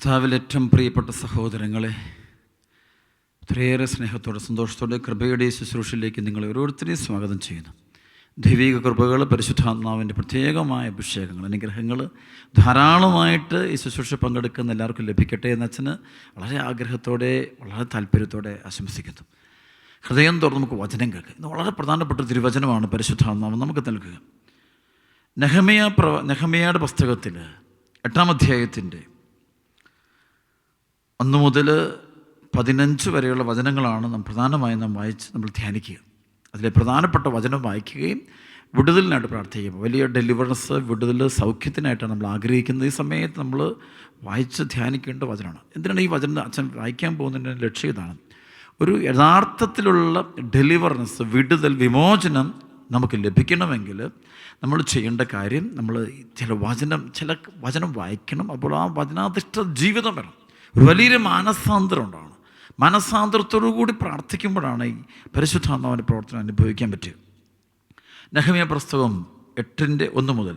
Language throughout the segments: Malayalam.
കർത്താവിൽ ഏറ്റവും പ്രിയപ്പെട്ട സഹോദരങ്ങളെ, ഒത്തിരിയേറെ സ്നേഹത്തോടെ സന്തോഷത്തോടെ കൃപയുടെ ശുശ്രൂഷയിലേക്ക് നിങ്ങളെ ഓരോരുത്തരെയും സ്വാഗതം ചെയ്യുന്നു. ദൈവിക കൃപകൾ, പരിശുദ്ധാത്മാവിൻ്റെ പ്രത്യേകമായ അഭിഷേകങ്ങൾ, അനുഗ്രഹങ്ങൾ ധാരാളമായിട്ട് ഈ ശുശ്രൂഷ പങ്കെടുക്കുന്ന എല്ലാവർക്കും ലഭിക്കട്ടെ എന്ന് അച്ഛന് വളരെ ആഗ്രഹത്തോടെ വളരെ താല്പര്യത്തോടെ ആശംസിക്കുന്നു. ഹൃദയം തുറന്ന് നമുക്ക് വചനം കേൾക്കുക. ഇന്ന് വളരെ പ്രധാനപ്പെട്ട തിരുവചനമാണ് പരിശുദ്ധാത്മാവ് നമുക്ക് നൽകുക. നെഹമ്യായുടെ പുസ്തകത്തിൽ 8-ാം അധ്യായത്തിൻ്റെ 1 മുതൽ 15 വരെയുള്ള വചനങ്ങളാണ് പ്രധാനമായും വായിച്ച് നമ്മൾ ധ്യാനിക്കുക. അതിലെ പ്രധാനപ്പെട്ട വചനം വായിക്കുകയും വിടുതലിനായിട്ട് പ്രാർത്ഥിക്കുകയും, വലിയ ഡെലിവറൻസ്, വിടുതൽ, സൗഖ്യത്തിനായിട്ടാണ് നമ്മൾ ആഗ്രഹിക്കുന്നത്. ഈ സമയത്ത് നമ്മൾ വായിച്ച് ധ്യാനിക്കേണ്ട വചനമാണ്. എന്തിനാണ് ഈ വചനം അച്ഛൻ വായിക്കാൻ പോകുന്നതിൻ്റെ ലക്ഷ്യം ഇതാണ്. ഒരു യഥാർത്ഥത്തിലുള്ള ഡെലിവറൻസ്, വിടുതൽ, വിമോചനം നമുക്ക് ലഭിക്കണമെങ്കിൽ നമ്മൾ ചെയ്യേണ്ട കാര്യം, നമ്മൾ ചില വചനം വായിക്കണം. അപ്പോൾ ആ വചനാധിഷ്ഠ ജീവിതം വരണം. ഒരു വലിയൊരു മാനസാന്തരം ഉണ്ടാവണം. മനസാന്തരത്തോടു കൂടി പ്രാർത്ഥിക്കുമ്പോഴാണ് ഈ പരിശുദ്ധാത്മാവിൻ്റെ പ്രവർത്തനം അനുഭവിക്കാൻ പറ്റുക. നെഹമ്യാ പുസ്തകം 8:1 മുതൽ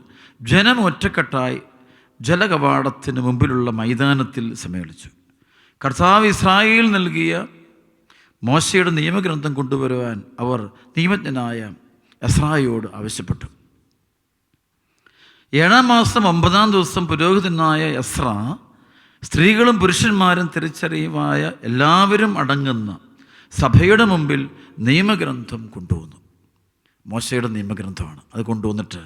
ജനം ഒറ്റക്കെട്ടായി ജലകവാടത്തിന് മുമ്പിലുള്ള മൈതാനത്തിൽ സമ്മേളിച്ചു. കർത്താവ് ഇസ്രായേൽ നൽകിയ മോശയുടെ നിയമഗ്രന്ഥം കൊണ്ടുവരുവാൻ അവർ നിയമജ്ഞനായ എസ്രായോട് ആവശ്യപ്പെട്ടു. 7-ാം മാസം 9-ാം ദിവസം പുരോഹിതനായ എസ്ര സ്ത്രീകളും പുരുഷന്മാരും തിരിച്ചറിവായ എല്ലാവരും അടങ്ങുന്ന സഭയുടെ മുമ്പിൽ നിയമഗ്രന്ഥം കൊണ്ടുവന്നു. മോശയുടെ നിയമഗ്രന്ഥമാണ്. അത് കൊണ്ടുവന്നിട്ട്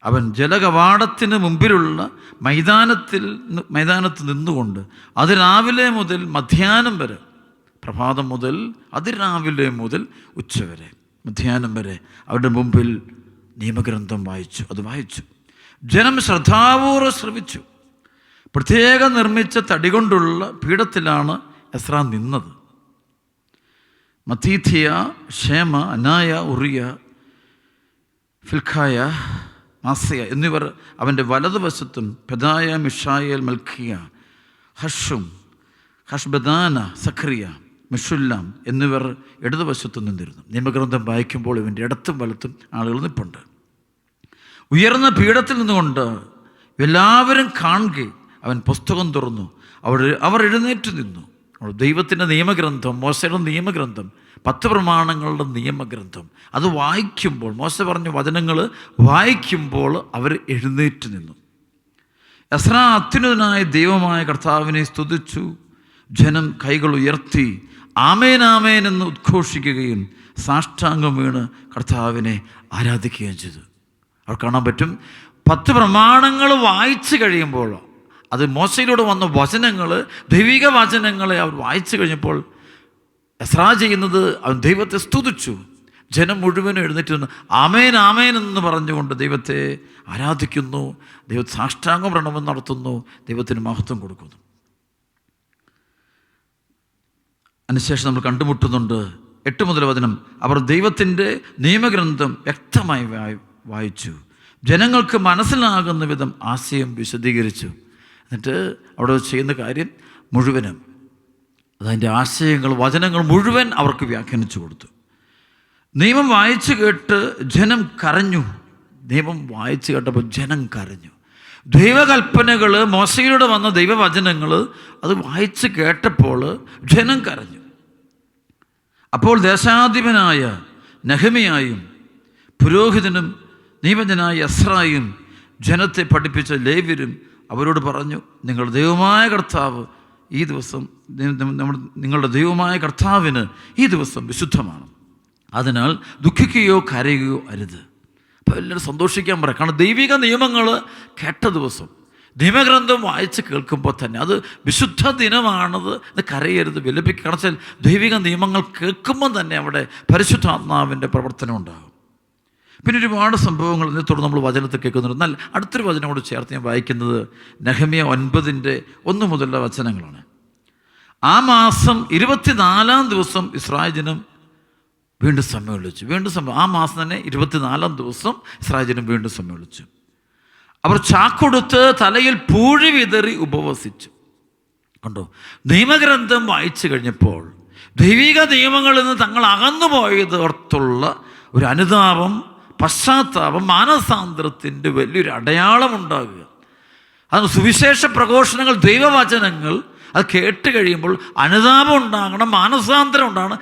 അവൻ ജലകവാടത്തിന് മുമ്പിലുള്ള മൈതാനത്ത് നിന്നുകൊണ്ട് അതിരാവിലെ മുതൽ മധ്യാഹ്നം വരെ, പ്രഭാതം മുതൽ അതിരാവിലെ മുതൽ ഉച്ചവരെ, മധ്യാഹ്നം വരെ അവരുടെ മുമ്പിൽ നിയമഗ്രന്ഥം വായിച്ചു. അത് വായിച്ചു. ജനം ശ്രദ്ധാപൂർവ്വം ശ്രവിച്ചു. പ്രത്യേകം നിർമ്മിച്ച തടി കൊണ്ടുള്ള പീഠത്തിലാണ് എസ്ര നിന്നത്. മത്തീഥിയ, ഷേമ, അനായ, ഉറിയ, ഫിൽഖായ, മാസയ എന്നിവർ അവൻ്റെ വലതുവശത്തും, പെദായ, മിഷായേൽ, മൽഖിയ, ഹഷ്ബദാന, സഖറിയ, മിഷുല്ലാം എന്നിവർ ഇടതുവശത്തും നിന്നിരുന്നു. നിയമഗ്രന്ഥം വായിക്കുമ്പോൾ ഇവൻ്റെ ഇടത്തും വലത്തും ആളുകൾ നിൽപ്പുണ്ട്. ഉയർന്ന പീഠത്തിൽ നിന്നുകൊണ്ട് എല്ലാവരും കാണുകയും അവൻ പുസ്തകം തുറന്നു. അവർ എഴുന്നേറ്റ് നിന്നു. ദൈവത്തിൻ്റെ നിയമഗ്രന്ഥം, മോശയുടെ നിയമഗ്രന്ഥം, 10 പ്രമാണങ്ങളുടെ നിയമഗ്രന്ഥം, അത് വായിക്കുമ്പോൾ, മോശ പറഞ്ഞ വചനങ്ങൾ വായിക്കുമ്പോൾ അവർ എഴുന്നേറ്റ് നിന്നു. എസ്ര അത്യുന്നതനായ ദൈവമായ കർത്താവിനെ സ്തുതിച്ചു. ജനം കൈകൾ ഉയർത്തി ആമേൻ ആമേൻ എന്ന് ഉദ്ഘോഷിക്കുകയും സാഷ്ടാംഗം വീണ് കർത്താവിനെ ആരാധിക്കുകയും ചെയ്തു. അവർ കാണാൻ പറ്റും, 10 പ്രമാണങ്ങൾ വായിച്ചു കഴിയുമ്പോൾ, അത് മോശയിലൂടെ വന്ന വചനങ്ങൾ, ദൈവിക വചനങ്ങളെ അവർ വായിച്ചു കഴിഞ്ഞപ്പോൾ എസ്ര ചെയ്യുന്നത്, അവൻ ദൈവത്തെ സ്തുതിച്ചു. ജനം മുഴുവനും എഴുന്നേറ്റ് നിന്ന് ആമേൻ ആമേൻ എന്ന് പറഞ്ഞുകൊണ്ട് ദൈവത്തെ ആരാധിക്കുന്നു. ദൈവത്തെ സാഷ്ടാംഗം പ്രണാമം നടത്തുന്നു. ദൈവത്തിന് മഹത്വം കൊടുക്കുന്നു. അതിനുശേഷം നമ്മൾ കണ്ടുമുട്ടുന്നുണ്ട് 8 മുതൽ വചനം. അവർ ദൈവത്തിൻ്റെ നിയമഗ്രന്ഥം വ്യക്തമായി വായിച്ചു. ജനങ്ങൾക്ക് മനസ്സിലാകുന്ന വിധം ആശയം വിശദീകരിച്ചു. എന്നിട്ട് അവിടെ ചെയ്യുന്ന കാര്യം മുഴുവനും, അതിൻ്റെ ആശയങ്ങൾ, വചനങ്ങൾ മുഴുവൻ അവർക്ക് വ്യാഖ്യാനിച്ചു കൊടുത്തു. നിയമം വായിച്ചു കേട്ട് ജനം കരഞ്ഞു. നിയമം വായിച്ചു കേട്ടപ്പോൾ ജനം കരഞ്ഞു. ദൈവകൽപ്പനകൾ, മോശയിലൂടെ വന്ന ദൈവവചനങ്ങൾ അത് വായിച്ചു കേട്ടപ്പോൾ ജനം കരഞ്ഞു. അപ്പോൾ ദേശാധിപനായ നെഹമ്യായും പുരോഹിതനും നിയമജ്ഞനായ എസ്രായും ജനത്തെ പഠിപ്പിച്ച ലേവ്യരും അവരോട് പറഞ്ഞു, നിങ്ങളുടെ ദൈവമായ കർത്താവ് ഈ ദിവസം, നിങ്ങളുടെ ദൈവമായ കർത്താവിന് ഈ ദിവസം വിശുദ്ധമാണ്. അതിനാൽ ദുഃഖിക്കുകയോ കരയുകയോ അരുത്. അപ്പോൾ എല്ലാവരും സന്തോഷിക്കാൻ പറയാം. കാരണം ദൈവിക നിയമങ്ങൾ കേട്ട ദിവസം, നിയമഗ്രന്ഥം വായിച്ച് കേൾക്കുമ്പോൾ തന്നെ അത് വിശുദ്ധ ദിനമാണത്. അത് കരയരുത്, വിലപിക്കുക. കാരണം വെച്ചാൽ ദൈവിക നിയമങ്ങൾ കേൾക്കുമ്പോൾ തന്നെ അവിടെ പരിശുദ്ധാത്മാവിൻ്റെ പ്രവർത്തനം ഉണ്ടാകും. പിന്നെ ഒരുപാട് സംഭവങ്ങൾ ഇതിനെ തുടർന്ന് നമ്മൾ വചനത്തിൽ കേൾക്കുന്നുണ്ട്. എന്നാൽ അടുത്തൊരു വചനോട് ചേർത്ത് ഞാൻ വായിക്കുന്നത് നെഹമ്യാ 9:1 മുതലുള്ള വചനങ്ങളാണ്. ആ മാസം 24-ാം ദിവസം ഇസ്രായേൽ ജനം വീണ്ടും സമ്മേളിച്ചു. ആ മാസം തന്നെ 24-ാം ദിവസം ഇസ്രായേൽ ജനം വീണ്ടും സമ്മേളിച്ചു. അവർ ചാക്കൊടുത്ത് തലയിൽ പൂഴി വിതറി ഉപവസിച്ചു. കണ്ടോ, നിയമഗ്രന്ഥം വായിച്ചു കഴിഞ്ഞപ്പോൾ ദൈവിക നിയമങ്ങളിൽ നിന്ന് തങ്ങൾ അകന്നു പോയത് ഓർത്തുള്ള ഒരു അനുതാപം, പശ്ചാത്താപം, മാനസാന്തരത്തിൻ്റെ വലിയൊരു അടയാളം ഉണ്ടാകുക. അത് സുവിശേഷ പ്രഘോഷണങ്ങൾ, ദൈവവചനങ്ങൾ അത് കേട്ട് കഴിയുമ്പോൾ അനുതാപം ഉണ്ടാകണം, മാനസാന്തരം ഉണ്ടാകണം,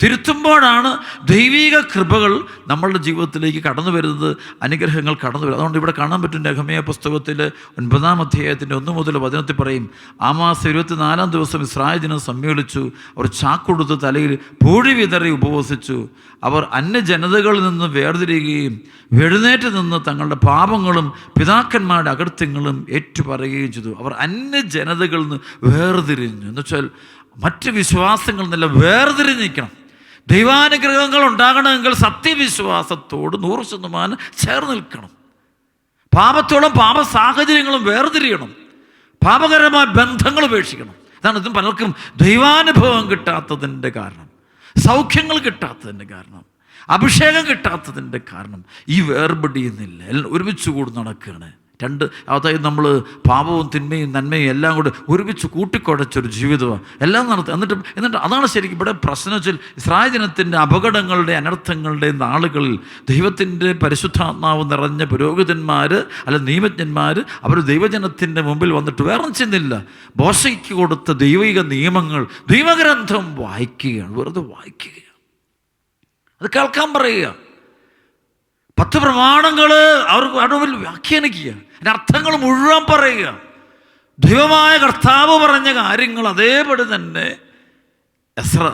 തിരുത്തുമ്പോഴാണ് ദൈവിക കൃപകൾ നമ്മളുടെ ജീവിതത്തിലേക്ക് കടന്നു വരുന്നത്, അനുഗ്രഹങ്ങൾ കടന്നു വരുന്നത്. അതുകൊണ്ട് ഇവിടെ കാണാൻ പറ്റും നെഹമ്യാ പുസ്തകത്തിൽ 9-ാം അധ്യായത്തിൻ്റെ 1 മുതൽ 10 പറയും, ആ മാസം 24-ാം ദിവസം ഇസ്രായേൽ ജനം സമ്മേളിച്ചു. അവർ ചാക്കൊടുത്ത് തലയിൽ പൂഴി വിതറി ഉപവസിച്ചു. അവർ അന്യജനതകളിൽ നിന്ന് വേർതിരിയുകയും എഴുന്നേറ്റ് നിന്ന് തങ്ങളുടെ പാപങ്ങളും പിതാക്കന്മാരുടെ അകൃത്യങ്ങളും ഏറ്റുപറയുകയും ചെയ്തു. അവർ അന്യജനതകളിൽ നിന്ന് വേർതിരിഞ്ഞു. എന്നുവെച്ചാൽ മറ്റ് വിശ്വാസങ്ങളിൽ നിന്നെല്ലാം വേർതിരിഞ്ഞിരിക്കണം. ദൈവാനുഗ്രഹങ്ങൾ ഉണ്ടാകണമെങ്കിൽ സത്യവിശ്വാസത്തോട് 100% ചേർന്ന് നിൽക്കണം. പാപത്തോളം പാപ സാഹചര്യങ്ങളും വേർതിരിയണം. പാപകരമായ ബന്ധങ്ങൾ ഉപേക്ഷിക്കണം. അതാണ് ഇതും പലർക്കും ദൈവാനുഭവം കിട്ടാത്തതിൻ്റെ കാരണം, സൗഖ്യങ്ങൾ കിട്ടാത്തതിൻ്റെ കാരണം, അഭിഷേകം കിട്ടാത്തതിൻ്റെ കാരണം ഈ വേർപിടിയുന്നില്ല. ഒരുമിച്ച് കൂടി നടക്കുകയാണ്. അതായത് നമ്മൾ പാപവും തിന്മയും നന്മയും എല്ലാം കൂടെ ഒരുമിച്ച് കൂട്ടിക്കുഴച്ചൊരു ജീവിതമാണ് എല്ലാം നടത്തുക. എന്നിട്ട് അതാണ് ശരിക്കും ഇവിടെ പ്രശ്നം വെച്ചാൽ, ഇസ്രായേൽ ജനത്തിൻ്റെ അപകടങ്ങളുടെ അനർത്ഥങ്ങളുടെ നാളുകളിൽ ദൈവത്തിൻ്റെ പരിശുദ്ധാത്മാവ് നിറഞ്ഞ പുരോഹിതന്മാർ അല്ല നിയമജ്ഞന്മാർ അവർ ദൈവജനത്തിൻ്റെ മുമ്പിൽ വന്നിട്ട് വേറെ ചെന്നില്ല, മോശയ്ക്ക് കൊടുത്ത ദൈവിക നിയമങ്ങൾ, ദൈവഗ്രന്ഥം വായിക്കുകയാണ്, വെറുതെ വായിക്കുകയാണ്, അത് കേൾക്കാൻ പറയുക. 10 പ്രമാണങ്ങൾ അവർക്ക് അടുവിൽ വ്യാഖ്യാനിക്കുക, അതിൻ്റെ അർത്ഥങ്ങൾ മുഴുവൻ പറയുക. ദൈവമായ കർത്താവ് പറഞ്ഞ കാര്യങ്ങൾ അതേപടി തന്നെ എസ്ര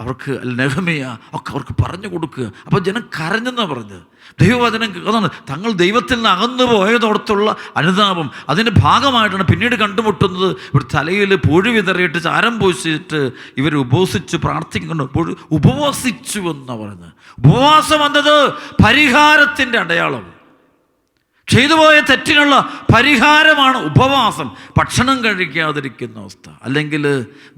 അവർക്ക്, നെഹമ്യ ഒക്കെ അവർക്ക് പറഞ്ഞു കൊടുക്കുക. അപ്പോൾ ജനം കരഞ്ഞെന്നാണ് പറഞ്ഞത്. ദൈവവചനം അതാണ്, തങ്ങൾ ദൈവത്തിൽ നിന്ന് അകന്നു പോയതോടത്തുള്ള അനുതാപം. അതിൻ്റെ ഭാഗമായിട്ടാണ് പിന്നീട് കണ്ടുമുട്ടുന്നത്. ഇവർ തലയിൽ പൂഴി വിതറിയിട്ട് ചാരം പൂശിയിട്ട് ഇവർ ഉപവസിച്ച് പ്രാർത്ഥിക്കുന്നു. ഉപവസിച്ചു എന്നാണ് പറയുന്നത്. ഉപവാസം എന്നത് പരിഹാരത്തിൻ്റെ അടയാളം. ചെയ്തുപോയ തെറ്റിനുള്ള പരിഹാരമാണ് ഉപവാസം. ഭക്ഷണം കഴിക്കാതിരിക്കുന്ന അവസ്ഥ, അല്ലെങ്കിൽ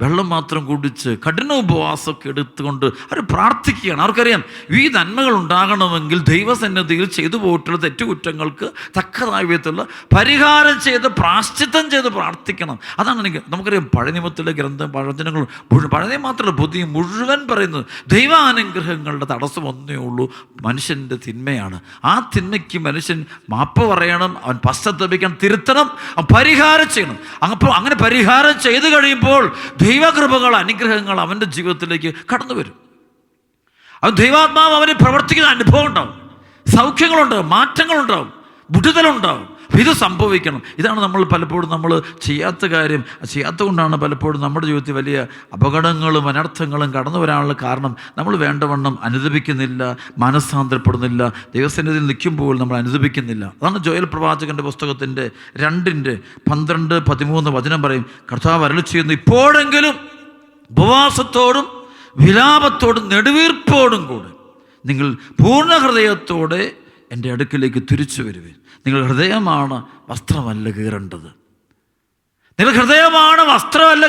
വെള്ളം മാത്രം കുടിച്ച് കഠിന ഉപവാസമൊക്കെ എടുത്തുകൊണ്ട് അവർ പ്രാർത്ഥിക്കുകയാണ്. അവർക്കറിയാം ഈ നന്മകൾ ഉണ്ടാകണമെങ്കിൽ ദൈവസന്നിധിയിൽ ചെയ്തു പോയിട്ടുള്ള തെറ്റുകുറ്റങ്ങൾക്ക് തക്കതായ വിധത്തിലുള്ള പരിഹാരം ചെയ്ത് പ്രാശ്ചിത്തം ചെയ്ത് പ്രാർത്ഥിക്കണം. അതാണ് നമുക്കറിയാം പഴയ നിയമത്തിലെ വചനങ്ങൾ മുഴുവൻ, പഴയ മാത്രമല്ല പുതിയ മുഴുവൻ പറയുന്നത് ദൈവാനുഗ്രഹങ്ങളുടെ തടസ്സം ഒന്നേ ഉള്ളൂ, മനുഷ്യൻ്റെ തിന്മയാണ്. ആ തിന്മയ്ക്ക് മനുഷ്യൻ മാപ്പ് പറയണം, അവൻ പശ്ചാത്തപിക്കണം, തിരുത്തണം, പരിഹാരം ചെയ്യണം. അപ്പോൾ അങ്ങനെ പരിഹാരം ചെയ്തു കഴിയുമ്പോൾ ദൈവകൃപകൾ, അനുഗ്രഹങ്ങൾ അവൻ്റെ ജീവിതത്തിലേക്ക് കടന്നു വരും. അവൻ ദൈവാത്മാവ് അവന് പ്രവർത്തിക്കുന്ന അനുഭവം ഉണ്ടാവും, സൗഖ്യങ്ങളുണ്ടാവും, മാറ്റങ്ങളുണ്ടാവും, വിടുതലുണ്ടാവും. ഇത് സംഭവിക്കണം. ഇതാണ് നമ്മൾ പലപ്പോഴും നമ്മൾ ചെയ്യാത്ത കാര്യം. ചെയ്യാത്ത കൊണ്ടാണ് പലപ്പോഴും നമ്മുടെ ജീവിതത്തിൽ വലിയ അപകടങ്ങളും അനർത്ഥങ്ങളും കടന്നു വരാനുള്ള കാരണം. നമ്മൾ വേണ്ടവണ്ണം അനുദപിക്കുന്നില്ല, മനസ്സാന്തരപ്പെടുന്നില്ല, ദൈവസന്നിധിയിൽ നിൽക്കുമ്പോൾ നമ്മൾ അനുദപിക്കുന്നില്ല. അതാണ് ജോയൽ പ്രവാചകൻ്റെ പുസ്തകത്തിൻ്റെ 2:12-13 വചനം പറയും, കർത്താവ് അരുളി ചെയ്യുന്നു, ഇപ്പോഴെങ്കിലും ഉപവാസത്തോടും വിലാപത്തോടും നെടുവീർപ്പോടും കൂടെ നിങ്ങൾ പൂർണ്ണ ഹൃദയത്തോടെ എൻ്റെ അടുക്കിലേക്ക് തിരിച്ചു വരുവിൻ. നിങ്ങൾ ഹൃദയമാണ് വസ്ത്രമല്ല കീറേണ്ടത്. നിങ്ങൾ ഹൃദയമാണ് വസ്ത്രമല്ല,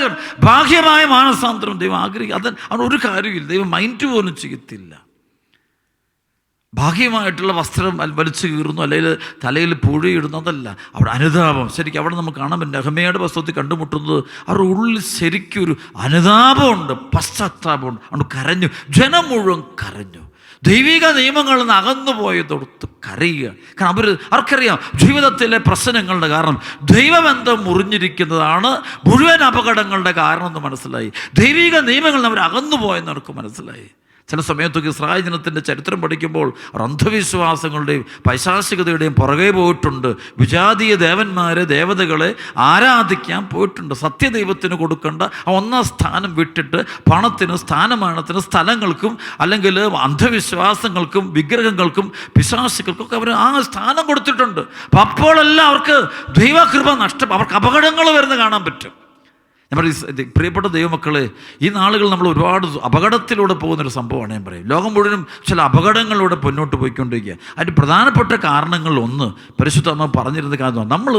ബാഹ്യമായ മാനസാന്തരം ദൈവം ആഗ്രഹിക്കും. അവൻ ഒരു കാര്യമില്ല, ദൈവം മൈൻഡ് പോലും ചെയ്യത്തില്ല. ഭാഗ്യമായിട്ടുള്ള വസ്ത്രം വലിച്ചു കീറുന്നു, അല്ലെങ്കിൽ തലയിൽ പുഴയിടുന്നു, അതല്ല അവിടെ അനുതാപം. ശരിക്കും അവിടെ നമുക്ക് കാണാൻ പറ്റും, നെഹമ്യയുടെ പുസ്തകത്തിൽ കണ്ടുമുട്ടുന്നത് അവരുടെ ഉള്ളിൽ ശരിക്കും ഒരു അനുതാപമുണ്ട്, പശ്ചാത്താപമുണ്ട്. അവിടെ കരഞ്ഞു, ജനം മുഴുവൻ കരഞ്ഞു. ദൈവിക നിയമങ്ങളിൽ നിന്ന് അകന്നു പോയതൊടുത്ത് കരയുക. കാരണം അവർക്കറിയാം ജീവിതത്തിലെ പ്രശ്നങ്ങളുടെ കാരണം ദൈവബന്ധം മുറിഞ്ഞിരിക്കുന്നതാണ് മുഴുവൻ അപകടങ്ങളുടെ കാരണം എന്ന് മനസ്സിലായി. ദൈവിക നിയമങ്ങളിൽ നിന്ന് അവർ അകന്നു പോയെന്ന് അവർക്ക് മനസ്സിലായി. ചില സമയത്തൊക്കെ ഇസ്രായേൽ ജനത്തിൻ്റെ ചരിത്രം പഠിക്കുമ്പോൾ അവർ അന്ധവിശ്വാസങ്ങളുടെയും പൈശാചികതയുടെയും പുറകെ പോയിട്ടുണ്ട്. വിജാതീയ ദേവന്മാരെ, ദേവതകളെ ആരാധിക്കാൻ പോയിട്ടുണ്ട്. സത്യദൈവത്തിന് കൊടുക്കേണ്ട ആ 1ാം സ്ഥാനം വിട്ടിട്ട് പണത്തിനും സ്ഥാനമാനത്തിനും സ്ഥലങ്ങൾക്കും അല്ലെങ്കിൽ അന്ധവിശ്വാസങ്ങൾക്കും വിഗ്രഹങ്ങൾക്കും പിശാചുക്കൾക്കൊക്കെ അവർ ആ സ്ഥാനം കൊടുത്തിട്ടുണ്ട്. അപ്പം അപ്പോഴെല്ലാം അവർക്ക് ദൈവകൃപ അവർക്ക് അപകടങ്ങൾ വരുന്നത് കാണാൻ പറ്റും. ഞാൻ പറയും, പ്രിയപ്പെട്ട ദൈവമക്കളെ, ഈ നാളുകൾ നമ്മൾ ഒരുപാട് അപകടത്തിലൂടെ പോകുന്നൊരു സംഭവമാണ്. ഞാൻ പറയും, ലോകം മുഴുവനും ചില അപകടങ്ങളിലൂടെ മുന്നോട്ട് പോയിക്കൊണ്ടിരിക്കുക. അതിൻ്റെ പ്രധാനപ്പെട്ട കാരണങ്ങളിലൊന്ന് പരിശുദ്ധാത്മാവ് പറഞ്ഞിരുന്ന കാര്യമാണ്, നമ്മൾ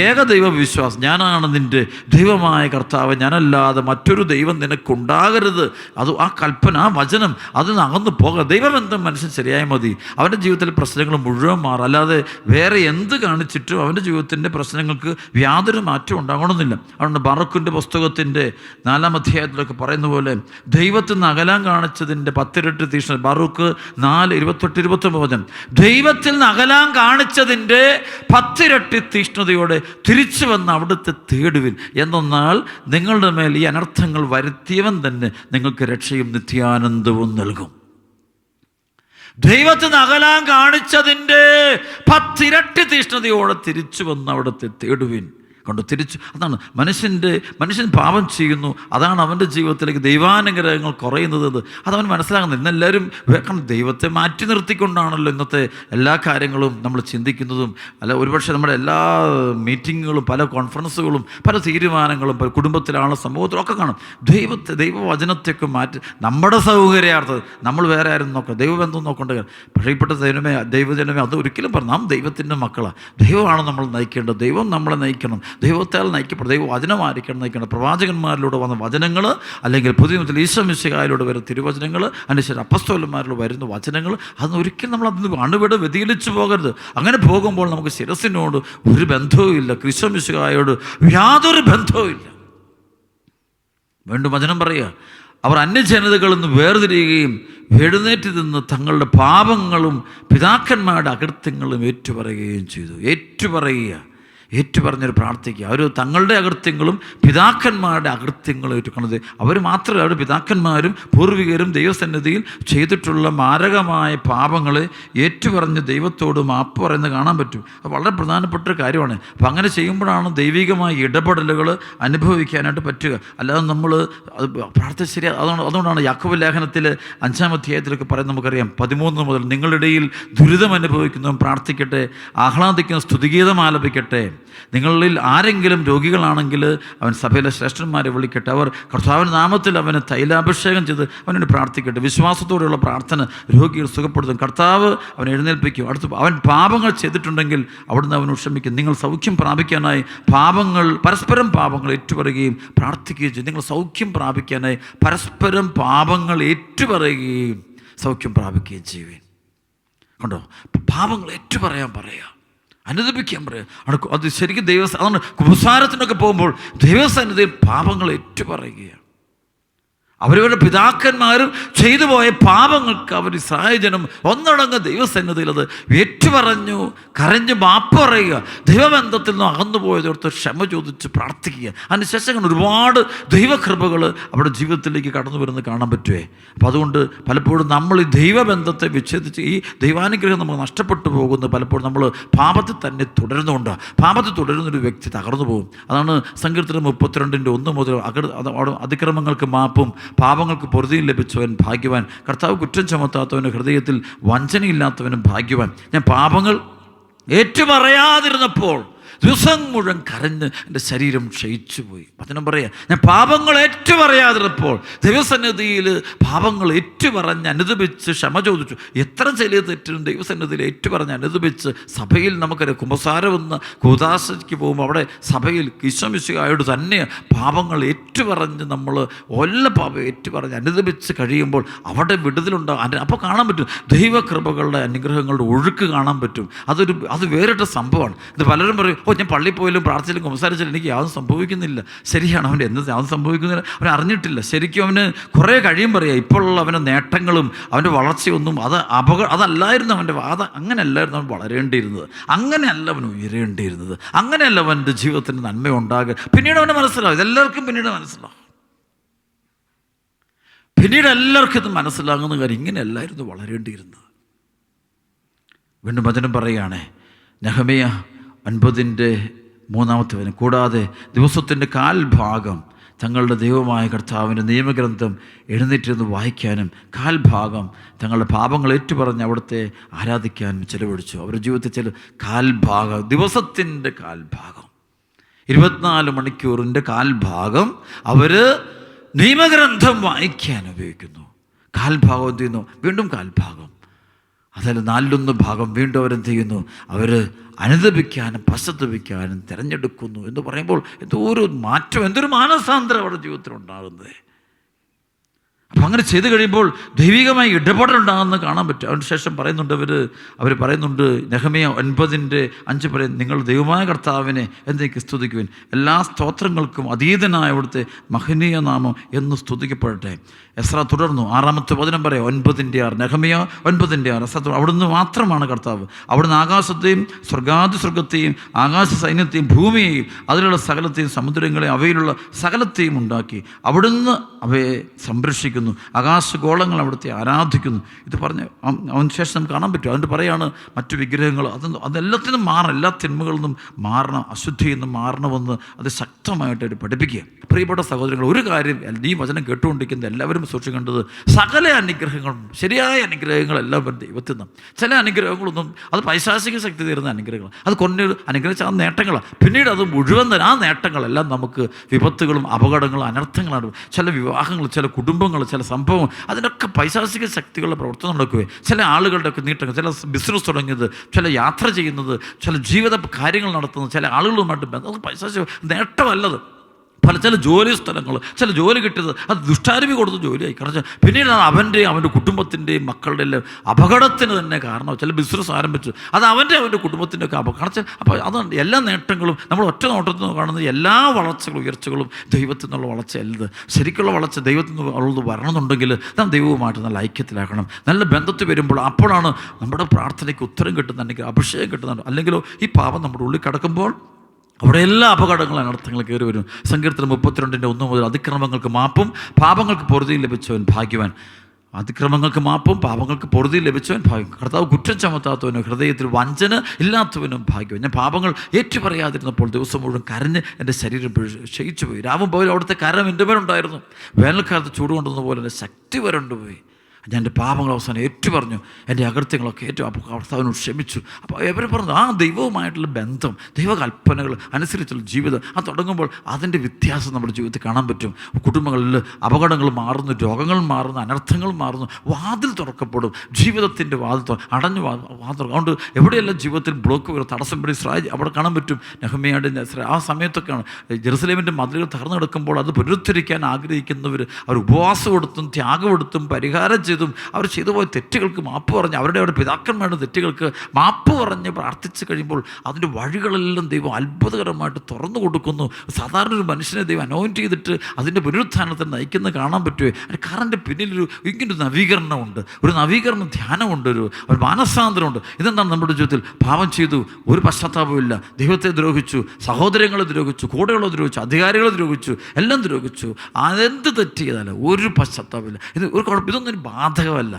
ഏകദൈവ വിശ്വാസം, ഞാനാണ് നിൻ്റെ ദൈവമായ കർത്താവ്, ഞാനല്ലാതെ മറ്റൊരു ദൈവം നിനക്കുണ്ടാകരുത്. അത് ആ കൽപ്പന, ആ വചനം, അതിൽ നിന്ന് അകന്നു പോകാം. ദൈവബന്ധം മനുഷ്യൻ ശരിയായ മതി, അവൻ്റെ ജീവിതത്തിലെ പ്രശ്നങ്ങൾ മുഴുവൻ മാറും. അല്ലാതെ വേറെ എന്ത് കാണിച്ചിട്ടും അവൻ്റെ ജീവിതത്തിൻ്റെ പ്രശ്നങ്ങൾക്ക് യാതൊരു മാറ്റവും ഉണ്ടാകണമെന്നില്ല. അതുകൊണ്ട് ബറൂക്കിൻ്റെ പുസ്തകത്തിൻ്റെ 4-ാം അധ്യായത്തിലൊക്കെ പറയുന്ന പോലെ ദൈവത്തിൽ നിന്ന് അകലാൻ കാണിച്ചതിൻ്റെ 10 ഇരട്ടി തീക്ഷ്ണത. ബറൂക്ക് 4:28-29 ദൈവത്തിൽ നിന്ന് അകലാൻ കാണിച്ചതിൻ്റെ 10 ഇരട്ടി തീക്ഷ്ണതയോടെ തിരിച്ചു വന്ന് അവിടുത്തെ തേടുവിൻ. എന്നാൽ നിങ്ങളുടെ മേൽ ഈ അനർത്ഥങ്ങൾ വരുത്തിയവൻ തന്നെ നിങ്ങൾക്ക് രക്ഷയും നിത്യാനന്ദവും നൽകും. ദൈവത്തിൽ നിന്ന് അകലാൻ കാണിച്ചതിൻ്റെ 10 ഇരട്ടി തീക്ഷ്ണതയോടെ തിരിച്ചു വന്ന് അവിടുത്തെ തേടുവിൻ. കൊണ്ട് തിരിച്ചു അതാണ് മനുഷ്യൻ പാപം ചെയ്യുന്നു. അതാണ് അവൻ്റെ ജീവിതത്തിലേക്ക് ദൈവാനുഗ്രഹങ്ങൾ കുറയുന്നത്. അതവൻ മനസ്സിലാകുന്നില്ല. ഇന്നെല്ലാവരും ദൈവത്തെ മാറ്റി നിർത്തിക്കൊണ്ടാണല്ലോ ഇന്നത്തെ എല്ലാ കാര്യങ്ങളും നമ്മൾ ചിന്തിക്കുന്നതും. അല്ല, ഒരുപക്ഷെ നമ്മുടെ എല്ലാ മീറ്റിങ്ങുകളും പല കോൺഫറൻസുകളും പല തീരുമാനങ്ങളും കുടുംബത്തിലാണ് സമൂഹത്തിലും ഒക്കെ കാണും. ദൈവവചനത്തെയൊക്കെ മാറ്റി നമ്മുടെ സൗകര്യാർത്ഥം നമ്മൾ വേറെ ആരും നോക്കാം, ദൈവബന്ധം നോക്കേണ്ട. പക്ഷേപ്പെട്ട ദൈവജനമേ അത് ഒരിക്കലും പറഞ്ഞു നാം ദൈവത്തിൻ്റെ മക്കളാണ്. ദൈവമാണ് നമ്മൾ നയിക്കേണ്ടത്. ദൈവം നമ്മളെ നയിക്കണം. ദൈവത്താൽ നയിക്കപ്പെടും. ദൈവവചനമായിരിക്കണം നയിക്കണം. പ്രവാചകന്മാരിലൂടെ വന്ന വചനങ്ങൾ, അല്ലെങ്കിൽ പുതിയ നിയമത്തിൽ ഈശോ മിശിഹായിലൂടെ വരുന്ന തിരുവചനങ്ങൾ, അതിനുശേഷം അപ്പസ്തോലന്മാരിലൂടെ വരുന്ന വചനങ്ങൾ, അതൊന്നും ഒരിക്കലും നമ്മൾ അതിന് അണുവിട വ്യതിചലിച്ചു പോകരുത്. അങ്ങനെ പോകുമ്പോൾ നമുക്ക് ശിരസിനോട് ഒരു ബന്ധവും ഇല്ല, ഈശോ മിശിഹായോട് യാതൊരു ബന്ധവും ഇല്ല. വീണ്ടും വചനം പറയുക, അവർ അന്യജനതകളിൽ നിന്ന് വേർതിരിയുകയും എഴുന്നേറ്റ് നിന്ന് തങ്ങളുടെ പാപങ്ങളും പിതാക്കന്മാരുടെ അകൃത്യങ്ങളും ഏറ്റുപറയുകയും ചെയ്തു. ഏറ്റുപറഞ്ഞൊരു പ്രാർത്ഥിക്കുക. അവർ തങ്ങളുടെ അകൃത്യങ്ങളും പിതാക്കന്മാരുടെ അകൃത്യങ്ങളും ഏറ്റുകൊണ്ടത് അവർ മാത്രമല്ല, അവരുടെ പിതാക്കന്മാരും പൂർവികരും ദൈവസന്നിധിയിൽ ചെയ്തിട്ടുള്ള മാരകമായ പാപങ്ങളെ ഏറ്റുപറഞ്ഞ് ദൈവത്തോട് മാപ്പ് പറയുന്നത് കാണാൻ പറ്റും. അത് വളരെ പ്രധാനപ്പെട്ട ഒരു കാര്യമാണ്. അപ്പം അങ്ങനെ ചെയ്യുമ്പോഴാണ് ദൈവികമായ ഇടപെടലുകൾ അനുഭവിക്കാനായിട്ട് പറ്റുക. അല്ലാതെ നമ്മൾ അത് പ്രാർത്ഥന ശരിയാ. അതുകൊണ്ടാണ് യാക്കോബ് ലേഖനത്തിൽ 5-ാം അധ്യായത്തിലൊക്കെ പറയുന്നത് നമുക്കറിയാം. 13 മുതൽ നിങ്ങളുടെ ഇടയിൽ ദുരിതം അനുഭവിക്കുന്നവൻ പ്രാർത്ഥിക്കട്ടെ, ആഹ്ലാദിക്കുന്ന സ്തുതിഗീതം ആലപിക്കട്ടെ. നിങ്ങളിൽ ആരെങ്കിലും രോഗികളാണെങ്കിൽ അവൻ സഭയിലെ ശ്രേഷ്ഠന്മാരെ വിളിക്കട്ടെ, അവർ കർത്താവിൻ്റെ നാമത്തിൽ അവന് തൈലാഭിഷേകം ചെയ്ത് അവനോട് പ്രാർത്ഥിക്കട്ടെ. വിശ്വാസത്തോടെയുള്ള പ്രാർത്ഥന രോഗികൾ സുഖപ്പെടുത്തും. കർത്താവ് അവനെ എഴുന്നേൽപ്പിക്കും. അവൻ പാപങ്ങൾ ചെയ്തിട്ടുണ്ടെങ്കിൽ അവിടുന്ന് അവനോട് ക്ഷമിക്കും. നിങ്ങൾ സൗഖ്യം പ്രാപിക്കാനായി പരസ്പരം പാപങ്ങൾ ഏറ്റുപറയുകയും പ്രാർത്ഥിക്കുകയും ചെയ്യും. നിങ്ങൾ സൗഖ്യം പ്രാപിക്കാനായി പരസ്പരം പാപങ്ങൾ ഏറ്റുപറയുകയും സൗഖ്യം പ്രാപിക്കുകയും ചെയ്യുവേൻ. കണ്ടോ, പാപങ്ങൾ പറയുക, അനുദപിക്കാൻ പറയുക. അത് ശരിക്കും അതാണ് കുമ്പസാരത്തിനൊക്കെ പോകുമ്പോൾ ദൈവസന്നിധിയിൽ പാപങ്ങൾ ഏറ്റുപറയുകയാണ്. അവരവരുടെ പിതാക്കന്മാരും ചെയ്തു പോയ പാപങ്ങൾക്ക് അവർ ഇസ്രായേൽ ജനം ഒന്നടങ്കം ദൈവസന്നിധിയിൽ അത് ഏറ്റുപറഞ്ഞു, കരഞ്ഞ് മാപ്പ് പറയുക. ദൈവബന്ധത്തിൽ നിന്ന് അകന്നു പോയതോർത്ത് ക്ഷമ ചോദിച്ച് പ്രാർത്ഥിക്കുക. അതിനുശേഷം ഒരുപാട് ദൈവകൃപകൾ അവരുടെ ജീവിതത്തിലേക്ക് കടന്നു വരുന്നത് കാണാൻ പറ്റുമേ. അപ്പോൾ അതുകൊണ്ട് പലപ്പോഴും നമ്മൾ ഈ ദൈവബന്ധത്തെ വിച്ഛേദിച്ച് ഈ ദൈവാനുഗ്രഹം നമുക്ക് നഷ്ടപ്പെട്ടു പോകുന്നത് പലപ്പോഴും നമ്മൾ പാപത്തിൽ തന്നെ തുടരുന്നുകൊണ്ടാണ്. പാപത്തിൽ തുടരുന്നൊരു വ്യക്തി തകർന്നു പോകും. അതാണ് സങ്കീർത്തനം 32:1 മുതൽ അതിക്രമങ്ങൾക്ക് മാപ്പും പാപങ്ങൾക്ക് പൊറുതിയും ലഭിച്ചവൻ ഭാഗ്യവാൻ. കർത്താവ് കുറ്റം ചുമത്താത്തവനും ഹൃദയത്തിൽ വഞ്ചനയില്ലാത്തവനും ഭാഗ്യവാൻ. ഞാൻ പാപങ്ങൾ ഏറ്റുപറയാതിരുന്നപ്പോൾ ദിവസം മുഴുവൻ കരഞ്ഞ് എൻ്റെ ശരീരം ക്ഷയിച്ചു പോയി. വചനം പറയാം, ഞാൻ പാപങ്ങൾ ഏറ്റുപറയാതിരുന്നപ്പോൾ ദൈവസന്നിധിയിൽ പാപങ്ങൾ ഏറ്റുപറഞ്ഞ് അനുദപിച്ച് ക്ഷമ ചോദിച്ചു. എത്ര ചെറിയ തെറ്റിനും ദൈവസന്നിധിയിൽ ഏറ്റുപറഞ്ഞ് അനുദപിച്ച് സഭയിൽ നമുക്കറിയാം, കുമ്പസാരമെന്ന് കൂദാശയ്ക്ക് പോകുമ്പോൾ അവിടെ സഭയിൽ ഈശോ മിശിഹായോട് തന്നെ പാപങ്ങൾ ഏറ്റുപറഞ്ഞ് നമ്മൾ പാപം ഏറ്റുപറഞ്ഞ് അനുദപിച്ച് കഴിയുമ്പോൾ അവിടെ വിടുതലുണ്ടാകും. അപ്പോൾ കാണാൻ പറ്റും ദൈവകൃപകളുടെ അനുഗ്രഹങ്ങളുടെ ഒഴുക്ക് കാണാൻ പറ്റും. അത് വേറിട്ട സംഭവമാണ്. ഇത് പലരും പറയും, ഞാൻ പള്ളിയിൽ പോയാലും പ്രാർത്ഥിച്ചാലും കുമ്പസാരിച്ചാലും എനിക്ക് യാതൊന്നും സംഭവിക്കുന്നില്ല. ശരിയാണ്, അവൻ്റെ യാതൊന്നും സംഭവിക്കുന്നില്ല, അവൻ അറിഞ്ഞിട്ടില്ല. ശരിക്കും അവന് കുറേ കഴിയും പറയാം. ഇപ്പോഴുള്ള അവൻ്റെ നേട്ടങ്ങളും അവൻ്റെ വളർച്ചയൊന്നും അതല്ലായിരുന്നു അവൻ്റെ അങ്ങനെയല്ലായിരുന്നു അവൻ വളരേണ്ടിയിരുന്നത്, അങ്ങനെയല്ല അവൻ ഉയരേണ്ടിയിരുന്നത്, അങ്ങനെയല്ല അവൻ്റെ ജീവിതത്തിന് നന്മ ഉണ്ടാകുക. പിന്നീട് അവന് മനസ്സിലാവും, ഇതെല്ലാവർക്കും പിന്നീട് മനസ്സിലാവും. പിന്നീട് എല്ലാവർക്കും ഇത് മനസ്സിലാകുന്ന കാര്യം ഇങ്ങനെയല്ലായിരുന്നു വളരേണ്ടിയിരുന്നത്. വീണ്ടും വചനം പറയുകയാണേ, നെഹെമ്യാ 9:3 കൂടാതെ ദിവസത്തിൻ്റെ 1/4 തങ്ങളുടെ ദൈവമായ കർത്താവിൻ്റെ നിയമഗ്രന്ഥം എഴുന്നേറ്റിരുന്ന് വായിക്കാനും 1/4 തങ്ങളുടെ പാപങ്ങൾ ഏറ്റുപറഞ്ഞ് അവിടുത്തെ ആരാധിക്കാനും ചെലവഴിച്ചു. അവരുടെ ജീവിതത്തിൽ 1/4 ദിവസത്തിൻ്റെ 1/4 24 മണിക്കൂറിൻ്റെ 1/4 അവർ നിയമഗ്രന്ഥം വായിക്കാൻ ഉപയോഗിക്കുന്നു. 1/4 എന്ത് ചെയ്യുന്നു? വീണ്ടും 1/4. അതായത് 4/1 വീണ്ടും അവരെന്ത് ചെയ്യുന്നു? അവർ അനുദപിക്കാനും പശ്ചാത്തപിക്കാനും തിരഞ്ഞെടുക്കുന്നു എന്ന് പറയുമ്പോൾ എന്തോ ഒരു മാറ്റം, എന്തൊരു മാനസാന്തരം അവരുടെ ജീവിതത്തിൽ ഉണ്ടാകുന്നത്. അപ്പം അങ്ങനെ ചെയ്ത് കഴിയുമ്പോൾ ദൈവികമായി ഇടപെടലുണ്ടാകുന്ന കാണാൻ പറ്റും. അതിന് ശേഷം പറയുന്നുണ്ട് അവർ പറയുന്നുണ്ട്, നെഹമ്യാ 9:5 പറയും, നിങ്ങൾ ദൈവമായ കർത്താവിനെ എന്നേക്ക് സ്തുതിക്കുവിൻ, എല്ലാ സ്തോത്രങ്ങൾക്കും അതീതനായ അവിടുത്തെ മഹനീയ നാമം എന്ന് സ്തുതിക്കപ്പെടട്ടെ. എസ്രാ തുടർന്നു 6-ാമത്തെ വചനം പറയാം, 9:6, നെഹമ്യാ 9:6. എസ്രാ അവിടുന്ന് മാത്രമാണ് കർത്താവ്. അവിടുന്ന് ആകാശത്തെയും സ്വർഗത്തെയും ആകാശ സൈന്യത്തെയും ഭൂമിയെയും അതിലുള്ള സകലത്തെയും സമുദ്രങ്ങളെയും അവയിലുള്ള സകലത്തെയും ഉണ്ടാക്കി. അവിടുന്ന് അവയെ സംരക്ഷിക്കുന്നു, ആകാശഗോളങ്ങൾ അവിടുത്തെ ആരാധിക്കുന്നു. ഇത് പറഞ്ഞ് അവന് ശേഷം നമുക്ക് കാണാൻ പറ്റും. അതുകൊണ്ട് പറയാണ്, മറ്റു വിഗ്രഹങ്ങൾ അതെല്ലാത്തിനും മാറണം, എല്ലാ തിന്മകളിൽ നിന്നും മാറണം, അശുദ്ധിയിൽ നിന്നും മാറണമെന്ന് അത് ശക്തമായിട്ട് അവർ പഠിപ്പിക്കുക. പ്രിയപ്പെട്ട സഹോദരങ്ങൾ, ഒരു കാര്യം ഈ വചനം കേട്ടുകൊണ്ടിരിക്കുന്ന എല്ലാവരും സൂക്ഷിക്കേണ്ടത്, സകല അനുഗ്രഹങ്ങളും ശരിയായ അനുഗ്രഹങ്ങളെല്ലാം ദൈവത്തിൽ നിന്നും. ചില അനുഗ്രഹങ്ങളൊന്നും അത് പൈശാചിക ശക്തി തരുന്ന അനുഗ്രഹങ്ങൾ, അത് അനുഗ്രഹിച്ച ആ നേട്ടങ്ങളാണ്. പിന്നീട് അത് മുഴുവൻ തന്നെ ആ നേട്ടങ്ങളെല്ലാം നമുക്ക് വിപത്തുകളും അപകടങ്ങളും അനർത്ഥങ്ങളാണ്. ചില വിവാഹങ്ങൾ, ചില കുടുംബങ്ങൾ, ചില സംഭവം, അതിനൊക്കെ പൈശാചിക ശക്തികളുടെ പ്രവർത്തനം നടക്കുകയും ചില ആളുകളുടെയൊക്കെ നീട്ടങ്ങൾ, ചില ബിസിനസ് തുടങ്ങിയത്, ചില യാത്ര ചെയ്യുന്നത്, ചില ജീവിത കാര്യങ്ങൾ നടത്തുന്നത്, ചില ആളുകളുമായിട്ട് ബന്ധം, പൈശാചിക നേട്ടമല്ലത്. ചില ജോലി സ്ഥലങ്ങൾ, ചില ജോലി കിട്ടിയത് അത് ദുഷ്ടാരൂപി കൊടുത്ത ജോലിയായി. കാരണം പിന്നീട് അവൻ്റെ കുടുംബത്തിൻ്റെയും മക്കളുടെ എല്ലാം അപകടത്തിന് തന്നെ കാരണം. ചില ബിസിനസ് ആരംഭിച്ചു, അത് അവൻ്റെ കുടുംബത്തിൻ്റെ ഒക്കെ അപകടം. അപ്പോൾ അതാണ് എല്ലാ നേട്ടങ്ങളും നമ്മൾ ഒറ്റ നോട്ടത്തിൽ നിന്ന് കാണുന്നത്. എല്ലാ വളർച്ചകളും ഉയർച്ചകളും ദൈവത്തിൽ നിന്നുള്ള വളർച്ചയല്ലത്. ശരിക്കുള്ള വളർച്ച ദൈവത്തിൽ നിന്ന് വരണമെന്നുണ്ടെങ്കിൽ നാം ദൈവവുമായിട്ട് നല്ല ഐക്യത്തിലാക്കണം, നല്ല ബന്ധത്തിൽ വരുമ്പോൾ അപ്പോഴാണ് നമ്മുടെ പ്രാർത്ഥനയ്ക്ക് ഉത്തരം കിട്ടുന്നുണ്ടെങ്കിൽ, അഭിഷേകം കിട്ടുന്നുണ്ട്. അല്ലെങ്കിലോ ഈ പാപം നമ്മുടെ ഉള്ളിൽ കിടക്കുമ്പോൾ അവിടെ എല്ലാ അപകടങ്ങളും അനർത്ഥങ്ങൾ കയറി വരും. സങ്കീർത്തനം 32:1 മുതൽ, അതിക്രമങ്ങൾക്ക് മാപ്പും പാപങ്ങൾക്ക് പൊറുതിയും ലഭിച്ചവൻ ഭാഗ്യവാൻ. അതിക്രമങ്ങൾക്ക് മാപ്പും പാപങ്ങൾക്ക് പൊറുതിയും ലഭിച്ചവൻ ഭാഗ്യം. കർത്താവ് കുറ്റം ചുമത്താത്തവനും ഹൃദയത്തിൽ വഞ്ചന ഇല്ലാത്തവനും ഭാഗ്യവാൻ. ഞാൻ പാപങ്ങൾ ഏറ്റുപറയാതിരുന്നപ്പോൾ ദിവസം മുഴുവൻ കരഞ്ഞ് എൻ്റെ ശരീരം ക്ഷയിച്ചു പോയി. രാവും പോലും അവിടുത്തെ കരം എൻ്റെ മേലുണ്ടായിരുന്നു. വേനൽക്കാലത്ത് ചൂട് കൊണ്ടുവന്ന പോലെ എൻ്റെ ശക്തി വരണ്ടുപോയി. ഞാൻ എൻ്റെ പാപങ്ങൾ അവസാനം ഏറ്റുപറഞ്ഞു, എൻ്റെ അകൃത്യങ്ങളൊക്കെ കർത്താവിനോട് ക്ഷമിച്ചു. അപ്പോൾ ഇവർ പറഞ്ഞു, ആ ദൈവവുമായിട്ടുള്ള ബന്ധം, ദൈവകൽപ്പനകൾ അനുസരിച്ചുള്ള ജീവിതം അത് തുടങ്ങുമ്പോൾ അതിൻ്റെ വ്യത്യാസം നമ്മുടെ ജീവിതത്തിൽ കാണാൻ പറ്റും. കുടുംബങ്ങളിൽ അപകടങ്ങൾ മാറുന്നു, രോഗങ്ങൾ മാറുന്നു, അനർത്ഥങ്ങൾ മാറുന്നു, വാതിൽ തുറക്കപ്പെടും. ജീവിതത്തിൻ്റെ വാതിൽ അടഞ്ഞു വാതിൽ. അതുകൊണ്ട് എവിടെയെല്ലാം ജീവിതത്തിൽ ബ്ലോക്ക് വരും, തടസ്സം പിടി അവിടെ കാണാൻ പറ്റും. നെഹമ്യായുടെ ആ സമയത്തൊക്കെയാണ് ജെറുസലേമിൻ്റെ മതിലുകൾ തകർന്നു കിടക്കുമ്പോൾ അത് പുനരുദ്ധരിക്കാൻ ആഗ്രഹിക്കുന്നവർ അവർ ഉപവാസം എടുത്തും ത്യാഗമെടുത്തും പരിഹാരം ചെയ്തും അവർ ചെയ്തു പോയ തെറ്റുകൾക്ക് മാപ്പ് പറഞ്ഞ് അവരുടെ പിതാക്കന്മാരുടെ തെറ്റുകൾക്ക് മാപ്പ് പറഞ്ഞ് പ്രാർത്ഥിച്ചു കഴിയുമ്പോൾ അതിൻ്റെ വഴികളെല്ലാം ദൈവം അത്ഭുതകരമായിട്ട് തുറന്നു കൊടുക്കുന്നു. സാധാരണ ഒരു മനുഷ്യനെ ദൈവം അനോയിൻറ്റ് ചെയ്തിട്ട് അതിൻ്റെ പുനരുത്ഥാനത്തിന് നയിക്കുന്നത് കാണാൻ പറ്റുമോ? അതിൻ്റെ കാറിൻ്റെ പിന്നിലൊരു ഇങ്ങനൊരു നവീകരണമുണ്ട്, ഒരു നവീകരണ ധ്യാനമുണ്ട്, ഒരു മാനസാന്തരമുണ്ട്. ഇതെന്താണ്? നമ്മുടെ ജീവിതത്തിൽ പാപം ചെയ്തു, ഒരു പശ്ചാത്താപമില്ല, ദൈവത്തെ ദ്രോഹിച്ചു, സഹോദരങ്ങളെ ദ്രോഹിച്ചു, കൂടെയുള്ളത് ദ്രോഹിച്ചു, അധികാരികളെ ദ്രോഹിച്ചു, എല്ലാം ദ്രോഹിച്ചു. അതെന്ത് തെറ്റ് ചെയ്താലും ഒരു പശ്ചാത്താപമില്ല. ഒരു കുഴപ്പം, ഇതൊന്നും ബാധകമല്ല.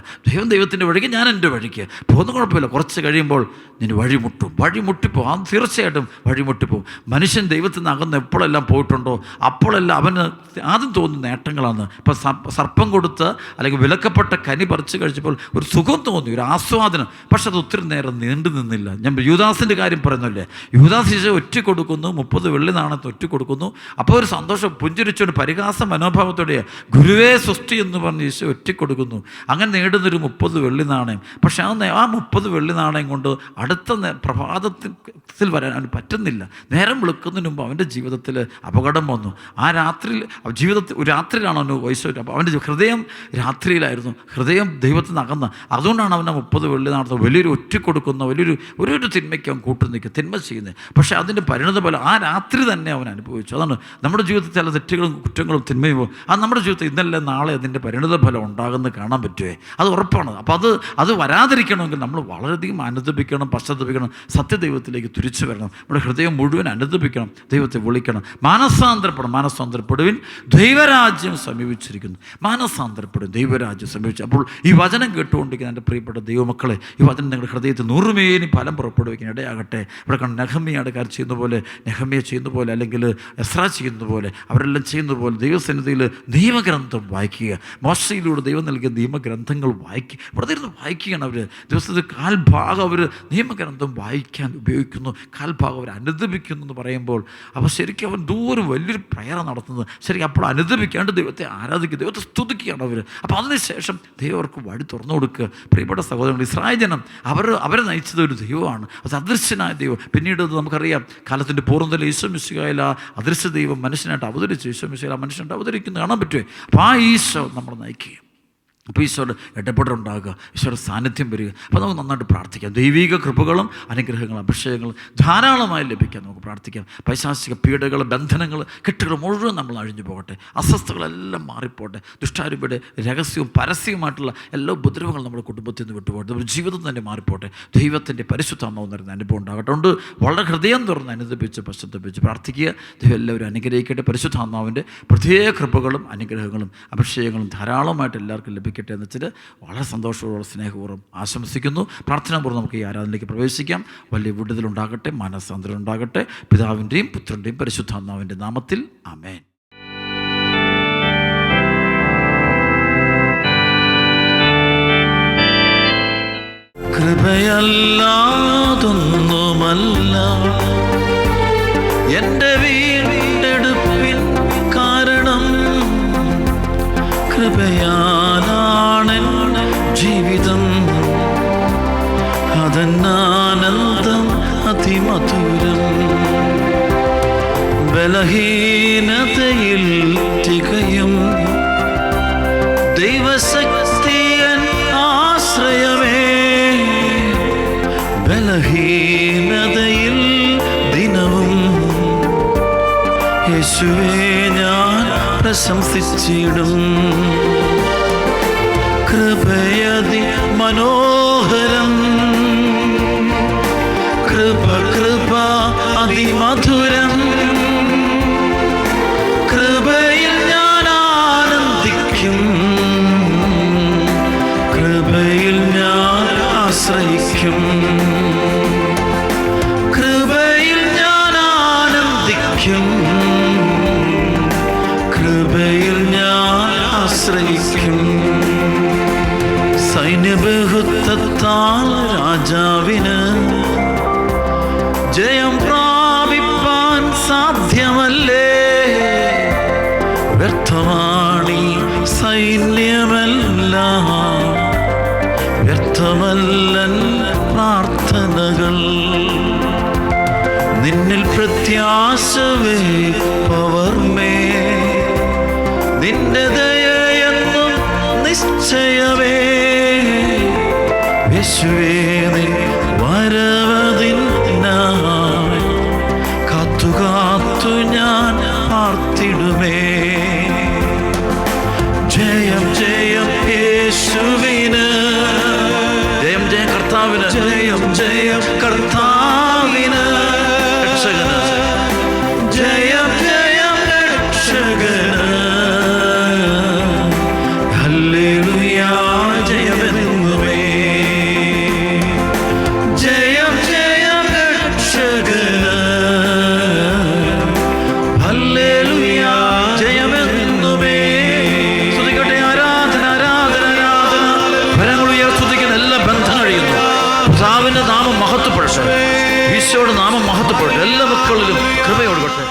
ദൈവത്തിൻ്റെ വഴിക്ക്, ഞാൻ എൻ്റെ വഴിക്ക് പോകുന്ന കുഴപ്പമില്ല. കുറച്ച് കഴിയുമ്പോൾ ഞാൻ വഴിമുട്ടിപ്പോവും. അത് തീർച്ചയായിട്ടും വഴിമുട്ടിപ്പോവും. മനുഷ്യൻ ദൈവത്തിൽ നിന്ന് അകന്ന് എപ്പോഴെല്ലാം പോയിട്ടുണ്ടോ അപ്പോഴെല്ലാം അവന് ആദ്യം തോന്നുന്ന നേട്ടങ്ങളാണ്. ഇപ്പം സർപ്പം കൊടുത്ത് അല്ലെങ്കിൽ വിലക്കപ്പെട്ട കനി പറിച്ച് കഴിച്ചപ്പോൾ ഒരു സുഖം തോന്നി, ഒരു ആസ്വാദനം. പക്ഷെ അത് ഒത്തിരി നേരം നീണ്ടു നിന്നില്ല. ഞാൻ യൂദാസിൻ്റെ കാര്യം പറയുന്നില്ലേ, യൂദാസ് ഈശോ ഒറ്റ കൊടുക്കുന്നു, 30 വെള്ളി നാണയത്ത് ഒറ്റ കൊടുക്കുന്നു. അപ്പോൾ ഒരു സന്തോഷം പുഞ്ചിരിച്ചൊരു പരിഹാസ മനോഭാവത്തോടെ ഗുരുവേ സ്വസ്തി എന്ന് പറഞ്ഞ് ഈശോ ഒറ്റ കൊടുക്കുന്നു. അങ്ങനെ നേടുന്നൊരു 30 വെള്ളി നാണയം. പക്ഷെ ആ 30 വെള്ളി നാണയം കൊണ്ട് അടുത്ത പ്രഭാതത്തിൽ വരാൻ അവന് പറ്റുന്നില്ല. നേരം വെളുക്കുന്നതിന് മുമ്പ് അവൻ്റെ ജീവിതത്തിൽ അപകടം വന്നു. ആ രാത്രിയിൽ ജീവിതത്തിൽ ഒരു രാത്രിയിലാണ് അവന് വയസ്സ്. അപ്പോൾ അവൻ്റെ ഹൃദയം രാത്രിയിലായിരുന്നു, ഹൃദയം ദൈവത്തിൽ നിന്ന് അകന്ന്. അതുകൊണ്ടാണ് അവനെ 30 വെള്ളി നാണയത്ത് വലിയൊരു ഒറ്റ കൊടുക്കുന്ന ഒരു തിന്മയ്ക്ക് അവൻ കൂട്ടു നിൽക്കുക, തിന്മ ചെയ്യുന്നത്. പക്ഷേ അതിൻ്റെ പരിണത ഫലം ആ രാത്രി തന്നെ അവൻ അനുഭവിച്ചു. അതാണ് നമ്മുടെ ജീവിതത്തിൽ ചില തെറ്റുകളും കുറ്റങ്ങളും തിന്മയും അത് നമ്മുടെ ജീവിതത്തിൽ ഇന്നല്ല നാളെ അതിൻ്റെ പരിണത ഫലം ഉണ്ടാകുന്നത് കാണാൻ പറ്റുമേ? അത് ഉറപ്പാണ്. അപ്പോൾ അത് വരാതിരിക്കണമെങ്കിൽ നമ്മൾ വളരെയധികം അനുദപിക്കണം, പശ്ചാത്തപിക്കണം, സത്യദൈവത്തിലേക്ക് തിരിച്ചു വരണം. നമ്മുടെ ഹൃദയം മുഴുവൻ അനുദപിക്കണം, ദൈവത്തെ വിളിക്കണം, മാനസാന്തരപ്പെടുവിൻ, ദൈവരാജ്യം സമീപിച്ചിരിക്കുന്നു. മാനസാന്തരപ്പെടും, ദൈവരാജ്യം സമീപിച്ചു. അപ്പോൾ ഈ വചനം കേട്ടുകൊണ്ടിരിക്കുന്ന എൻ്റെ പ്രിയപ്പെട്ട ദൈവമക്കളെ, ഈ വചനം നിങ്ങളുടെ ഹൃദയത്തിൽ 100 മേനി ഫലം പുറപ്പെടുവിക്കാൻ ഇടയാകട്ടെ. ഇവിടെ കണ്ട് നെഹമ്യായുടെ കാര്യം ചെയ്യുന്ന പോലെ, നെഹമ്യ ചെയ്യുന്ന പോലെ, അല്ലെങ്കിൽ എസ്രാ ചെയ്യുന്ന പോലെ, അവരെല്ലാം ചെയ്യുന്ന പോലെ ദൈവസന്നിധിയിൽ നിയമഗ്രന്ഥം വായിക്കുക. മോശയിലൂടെ ദൈവം നൽകിയ നിയമഗ്രന്ഥങ്ങൾ വായിക്കുക. ഇവിടെ ഇരുന്ന് വായിക്കുകയാണ് അവർ. ദിവസത്തിൽ കാൽഭാഗം അവർ നിയമഗ്രന്ഥം വായിക്കാൻ ഉപയോഗിക്കുന്നു, കാൽഭാഗം അവർ അനുദപിക്കുന്നു എന്ന് പറയുമ്പോൾ അപ്പോൾ ശരിക്കും അവൻ ദൂരം വലിയൊരു പ്രയർ നടത്തുന്നത്. ശരിക്കും അപ്പോൾ അനുദപിക്കാണ്ട് ദൈവത്തെ ആരാധിക്കുക, ദൈവത്തെ സ്തുതിക്കുകയാണ് അവർ. അപ്പോൾ അതിനുശേഷം ദൈവം അവർക്ക് വഴി തുറന്നു കൊടുക്കുക. പ്രിയപ്പെട്ട സഹോദരങ്ങൾ, ഇസ്രായേൽ ജനം അവരെ നയിച്ചത് ഒരു ദൈവമാണ്, അത് അദൃശ്യനായ ദൈവം. പിന്നീട് നമുക്കറിയാം, കാലത്തിൻ്റെ പൂർണ്ണതയിൽ ഈശോ മിശിഹായിൽ ആ അദൃശ്യ ദൈവം മനുഷ്യനായിട്ട് അവതരിച്ചു. ഈശോ മിശിഹായിൽ ആ മനുഷ്യനായിട്ട് അവതരിക്കുന്നത് കാണാൻ പറ്റുമേ? അപ്പോൾ ആ ഈശോ നമ്മൾ നയിക്കുക. അപ്പോൾ ഈശോയുടെ ഇടപെടലുണ്ടാകുക, ഈശോയുടെ സാന്നിധ്യം വരിക. അപ്പോൾ നമുക്ക് നന്നായിട്ട് പ്രാർത്ഥിക്കാം. ദൈവിക കൃപകളും അനുഗ്രഹങ്ങളും അഭിഷേകങ്ങളും ധാരാളമായി ലഭിക്കാൻ നമുക്ക് പ്രാർത്ഥിക്കാം. പൈശാചിക പീഡകൾ, ബന്ധനങ്ങൾ, കെട്ടുകൾ മുഴുവൻ നമ്മൾ അഴിഞ്ഞു പോകട്ടെ. അസ്വസ്ഥകളെല്ലാം മാറിപ്പോട്ടെ. ദുഷ്ടാരൂപിയുടെ രഹസ്യവും പരസ്യവുമായിട്ടുള്ള എല്ലാ ഉപദ്രവങ്ങളും നമ്മുടെ കുടുംബത്തിൽ നിന്ന് വിട്ടുപോകട്ടെ. നമ്മുടെ ജീവിതം തന്നെ മാറിപ്പോട്ടെ. ദൈവത്തിൻ്റെ പരിശുദ്ധാത്മാവ് നിറഞ്ഞ അനുഭവം ഉണ്ടാകട്ടെ. ഉണ്ട് വളരെ ഹൃദയം തുറന്ന് അനുദപിച്ച് പശ്ചാത്തപിച്ച് പ്രാർത്ഥിക്കുക. ദൈവം എല്ലാവരും അനുഗ്രഹിക്കട്ടെ. പരിശുദ്ധാത്മാവിൻ്റെ പ്രത്യേക കൃപകളും അനുഗ്രഹങ്ങളും അഭിഷേകങ്ങളും ധാരാളമായിട്ട് എല്ലാവർക്കും ലഭിക്കട്ടെ എന്ന് വെച്ചിട്ട് വളരെ സന്തോഷപൂർവ്വം സ്നേഹപൂർവ്വം ആശംസിക്കുന്നു. പ്രാർത്ഥനാപൂർവ്വം നമുക്ക് ഈ ആരാധനയിലേക്ക് പ്രവേശിക്കാം. വലിയ വിടുതലുണ്ടാകട്ടെ, മാനസാന്തരം ഉണ്ടാകട്ടെ. പിതാവിൻ്റെയും പുത്രൻ്റെയും പരിശുദ്ധാത്മാവിൻ്റെ നാമത്തിൽ ആമേൻ. കൃപയല്ലാതൊന്നുമല്ല എൻ്റെ വീണ്ടെടുപ്പിൻ കാരണം, കൃപയാലാണ് ജീവിതം, അതെന്നാനന്ദം അതിമധുരം. ബലഹീനതയിൽ തികയും ദൈവശക്തിയൻ ആശ്രയമേ, ബലഹീനതയിൽ ദിനവും യേശുവേ ഞാൻ പ്രശംസിച്ചിടും. കൃപയതി മനോഹരം, കൃപ കൃപ അതിമധുരം, കൃപയിൽ ഞാൻ ആനന്ദിക്കും, കൃപയിൽ ഞാൻ ആശ്രയിക്കും, കൃപയിൽ ഞാൻ ആനന്ദിക്കും, കൃപയിൽ ഞാൻ ആശ്രയിക്കും. സൈന്യബഹുത്വത്താൽ രാജാവിന് ജയം പ്രാപിപ്പാൻ സാധ്യമല്ലേ? വ്യർത്ഥമാണീ സൈന്യമെല്ലാം, വ്യർത്ഥമല്ലൻ പ്രാർത്ഥനകൾ. നിന്നിൽ പ്രത്യാശ വയ്പ്പവർമേ, നിന്റെ ദയയെന്നും നിശ്ചയമേ. യേശുവേ നിൻ വരവതിനായി കാത്തു കാത്തു ഞാൻ പാർത്തിടുമേ. ജയം ജയം യേശുവിന്, ജയം ജയം കർത്താവിന്, ജയം ജയം കർത്താവിന്, രക്ഷകന്, ജയം ജയം രക്ഷകന്. ഹല്ലേലൂയ ജയമെന്നുമേ, ജയം ജയം രക്ഷകന്, ഹല്ലേലൂയ ജയമെന്നുമേ. സ്തുതിക്കട്ടെ, ആരാധന ആരാധന ആരാധന. ഭരങ്ങളുയർ സ്തുതിക്കുന്ന എല്ലാ ബന്ധം കഴിയുന്നു. കർത്താവിന്റെ നാമം മഹത്വപ്പെടട്ടെ, ഈശോയുടെ നാമം മഹത്വപ്പെടട്ടെ. എല്ലാ മക്കളിലും കൃപയോടുകട്ടെ.